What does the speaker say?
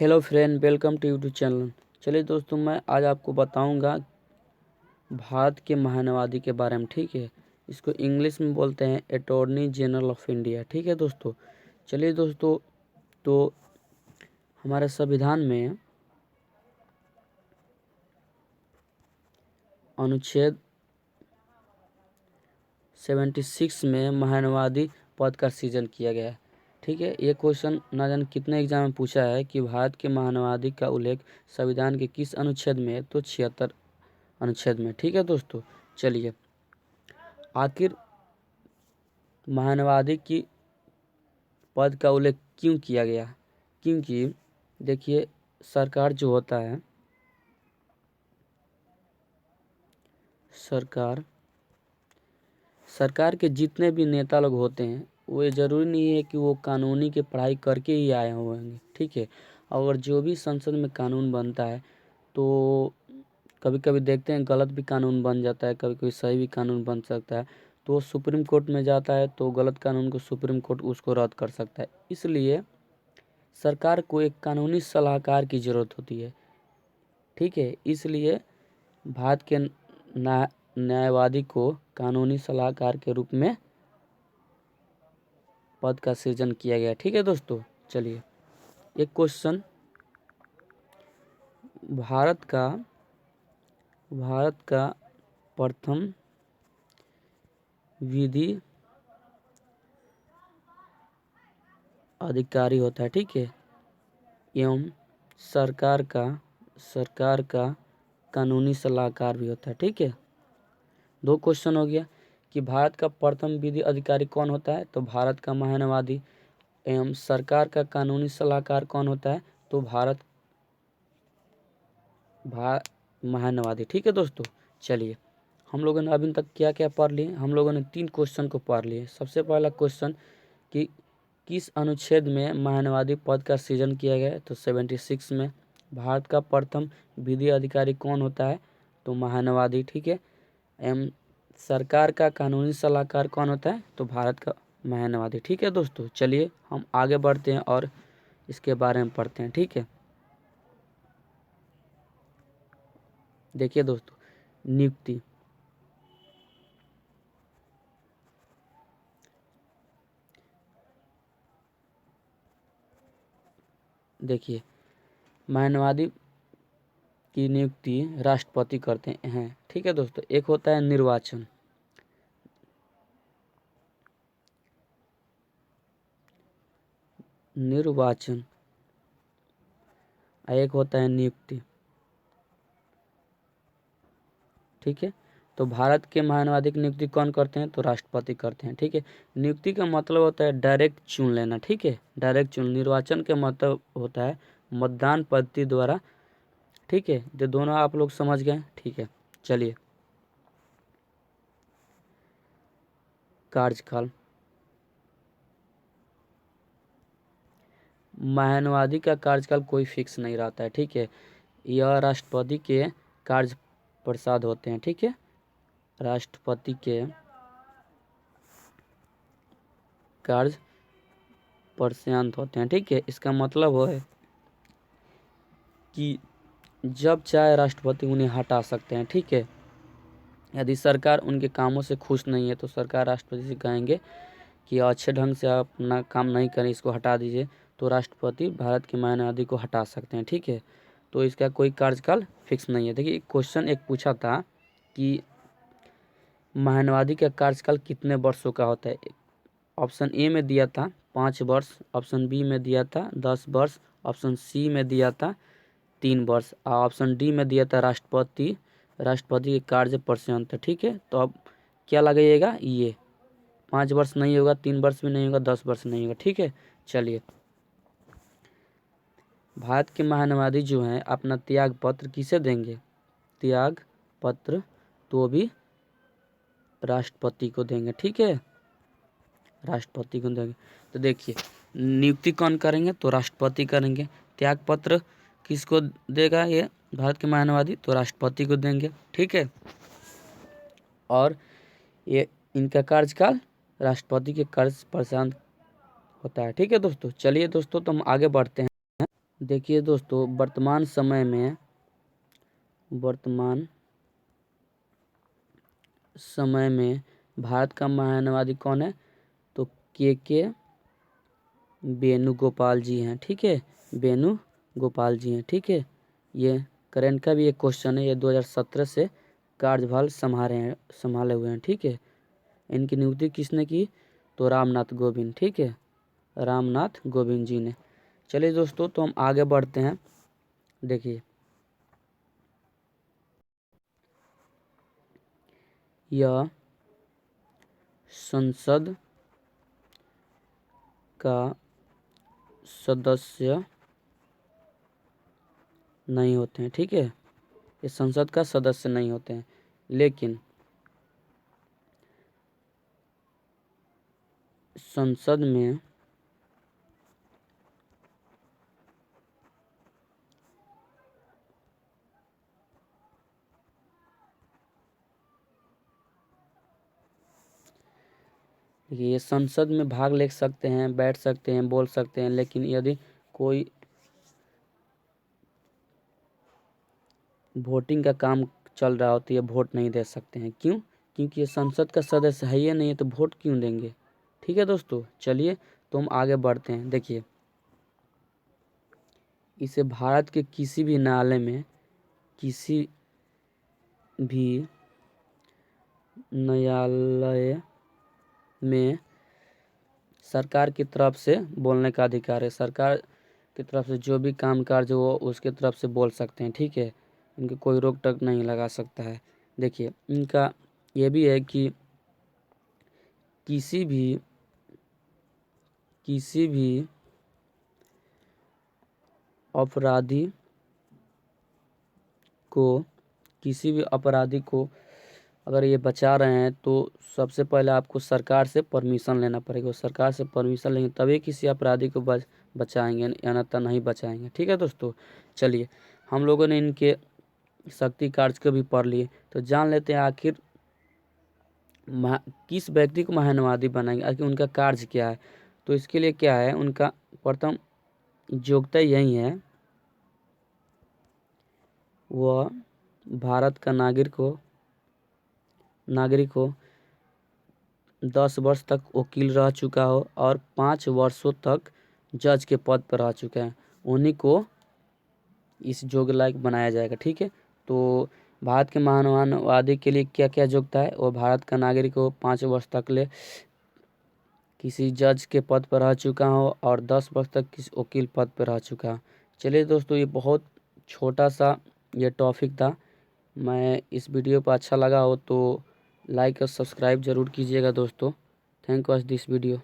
Hello friend, welcome to YouTube channel. चलिए दोस्तों, मैं आज आपको बताऊंगा भारत के महानवादी के बारे में। ठीक है, इसको इंग्लिश में बोलते हैं अटॉर्नी जनरल ऑफ इंडिया। ठीक है दोस्तों, चलिए दोस्तों, तो हमारे संविधान में अनुच्छेद 76 में महानवादी पद का सृजन किया गया है। ठीक है, ये क्वेश्चन ना जाने कितने एग्जाम में पूछा है कि भारत के महानवादी का उल्लेख संविधान के किस अनुच्छेद में है, तो 76 अनुच्छेद में। ठीक है दोस्तों, चलिए, आखिर महानवादी की पद का उल्लेख क्यों किया गया? क्योंकि देखिए, सरकार जो होता है, सरकार के जितने भी नेता लोग होते हैं, वो ये ज़रूरी नहीं है कि वो कानूनी की पढ़ाई करके ही आए होंगे। ठीक है, और जो भी संसद में कानून बनता है, तो कभी कभी देखते हैं गलत भी कानून बन जाता है, कभी कभी सही भी कानून बन सकता है। तो सुप्रीम कोर्ट में जाता है, तो गलत कानून को सुप्रीम कोर्ट उसको रद्द कर सकता है। इसलिए सरकार को एक कानूनी सलाहकार की ज़रूरत होती है। ठीक है, इसलिए भारत के न्यायवादी को कानूनी सलाहकार के रूप में पद का सृजन किया गया। ठीक है दोस्तों, चलिए, एक क्वेश्चन, भारत का प्रथम विधि अधिकारी होता है। ठीक है, एवं सरकार का कानूनी सलाहकार भी होता है। ठीक है, दो क्वेश्चन हो गया कि भारत का प्रथम विधि अधिकारी कौन होता है, तो भारत का महानवादी। एवं सरकार का कानूनी सलाहकार कौन होता है, तो महानवादी। ठीक है दोस्तों, चलिए, हम लोगों ने अभी तक क्या क्या पढ़ लिए? हम लोगों ने 3 क्वेश्चन को पढ़ लिए। सबसे पहला क्वेश्चन कि किस अनुच्छेद में महानवादी पद का सृजन किया गया है, तो 76 में। भारत का प्रथम विधि अधिकारी कौन होता है, तो महानवादी। ठीक है, एवं सरकार का कानूनी सलाहकार कौन होता है, तो भारत का महानवादी। ठीक है दोस्तों, चलिए हम आगे बढ़ते हैं और इसके बारे में पढ़ते हैं। ठीक है, देखिए दोस्तों, नियुक्ति। देखिए, महानवादी की नियुक्ति राष्ट्रपति करते हैं। ठीक है दोस्तों, एक होता है निर्वाचन, एक होता है नियुक्ति। ठीक है, तो भारत के महानवादी की नियुक्ति कौन करते हैं, तो राष्ट्रपति करते हैं। ठीक है, नियुक्ति का मतलब होता है डायरेक्ट चुन लेना। ठीक है, डायरेक्ट चुन। निर्वाचन का मतलब होता है मतदान पद्धति द्वारा। ठीक है, जो दोनों आप लोग समझ गए। ठीक है, चलिए, कार्यकाल। महानवादी का कार्यकाल कोई फिक्स नहीं रहता है। ठीक है, यह राष्ट्रपति के कार्य प्रसाद होते हैं। ठीक है, राष्ट्रपति के कार्य पर्याप्त होते हैं। ठीक है, इसका मतलब है कि जब चाहे राष्ट्रपति उन्हें हटा सकते हैं। ठीक है, यदि सरकार उनके कामों से खुश नहीं है, तो सरकार राष्ट्रपति से कहेंगे कि अच्छे ढंग से आप अपना काम नहीं करें, इसको हटा दीजिए, तो राष्ट्रपति भारत के महानवादी को हटा सकते हैं। ठीक है, तो इसका कोई कार्यकाल फिक्स नहीं है। देखिए, क्वेश्चन एक पूछा था कि महानवादी का कार्यकाल कितने वर्षों का होता है। ऑप्शन ए में दिया था 5 वर्ष, ऑप्शन बी में दिया था 10 वर्ष, ऑप्शन सी में दिया था 3 वर्ष, और ऑप्शन डी में दिया था राष्ट्रपति के कार्य पर्यंत। ठीक है, तो अब क्या लगाइएगा, ये 5 वर्ष नहीं होगा, 3 वर्ष भी नहीं होगा, 10 वर्ष नहीं होगा। ठीक है, चलिए, भारत के महानवादी जो हैं अपना त्याग पत्र किसे देंगे? त्याग पत्र तो भी राष्ट्रपति को देंगे। ठीक है, राष्ट्रपति को देंगे। तो देखिए, नियुक्ति कौन करेंगे, तो राष्ट्रपति करेंगे। त्याग पत्र किसको देगा ये भारत के महानवादी, तो राष्ट्रपति को देंगे। ठीक है, और ये इनका कार्यकाल राष्ट्रपति के कार्य प्रशांत होता है। ठीक है दोस्तों, चलिए दोस्तों, तो हम आगे बढ़ते हैं। देखिए दोस्तों, वर्तमान समय में भारत का महानवादी कौन है? तो के वेणुगोपाल जी हैं। ठीक है, वेणुगोपाल जी हैं। ठीक है, ये करंट का भी एक क्वेश्चन है। ये 2017 से कार्यभार संभाले हुए हैं। ठीक है, इनकी नियुक्ति किसने की? तो रामनाथ कोविंद। ठीक है, रामनाथ कोविंद जी ने। चलिए दोस्तों, तो हम आगे बढ़ते हैं। देखिए, यह संसद का सदस्य नहीं होते हैं। ठीक है, ये संसद का सदस्य नहीं होते हैं, लेकिन संसद में ये संसद में भाग ले सकते हैं, बैठ सकते हैं, बोल सकते हैं, लेकिन यदि कोई वोटिंग का काम चल रहा हो तो ये वोट नहीं दे सकते हैं। क्यों? क्योंकि ये संसद का सदस्य है ही नहीं है, तो वोट क्यों देंगे? ठीक है दोस्तों, चलिए तो हम आगे बढ़ते हैं। देखिए, इसे भारत के किसी भी न्यायालय में सरकार की तरफ से बोलने का अधिकार है। सरकार की तरफ से जो भी काम काज हो उसके तरफ से बोल सकते हैं। ठीक है, इनके कोई रोक टोक नहीं लगा सकता है। देखिए, इनका ये भी है कि किसी भी अपराधी को अगर ये बचा रहे हैं तो सबसे पहले आपको सरकार से परमिशन लेना पड़ेगा। सरकार से परमिशन लेंगे तभी किसी अपराधी को बचाएंगे, अन्यथा नहीं बचाएंगे। ठीक है दोस्तों, चलिए हम लोगों ने इनके शक्ति कार्य को भी पढ़ लिए, तो जान लेते हैं आखिर किस व्यक्ति को महानवादी बनाएंगे, आखिर उनका कार्य क्या है। तो इसके लिए क्या है, उनका प्रथम योग्यता यही है, वह भारत का नागरिक हो, 10 वर्ष तक वकील रह चुका हो और 5 वर्षों तक जज के पद पर रह चुका है, उन्हीं को इस योग्य लायक बनाया जाएगा। ठीक है, तो भारत के महानवादी के लिए क्या क्या योग्यता है? वो भारत का नागरिक हो, 5 वर्ष तक ले किसी जज के पद पर रह चुका हो और 10 वर्ष तक किसी वकील पद पर रह चुका हो। चलिए दोस्तों, ये बहुत छोटा सा ये टॉपिक था। मैं इस वीडियो पर अच्छा लगा हो तो लाइक और सब्सक्राइब ज़रूर कीजिएगा दोस्तों। Thank you for this video.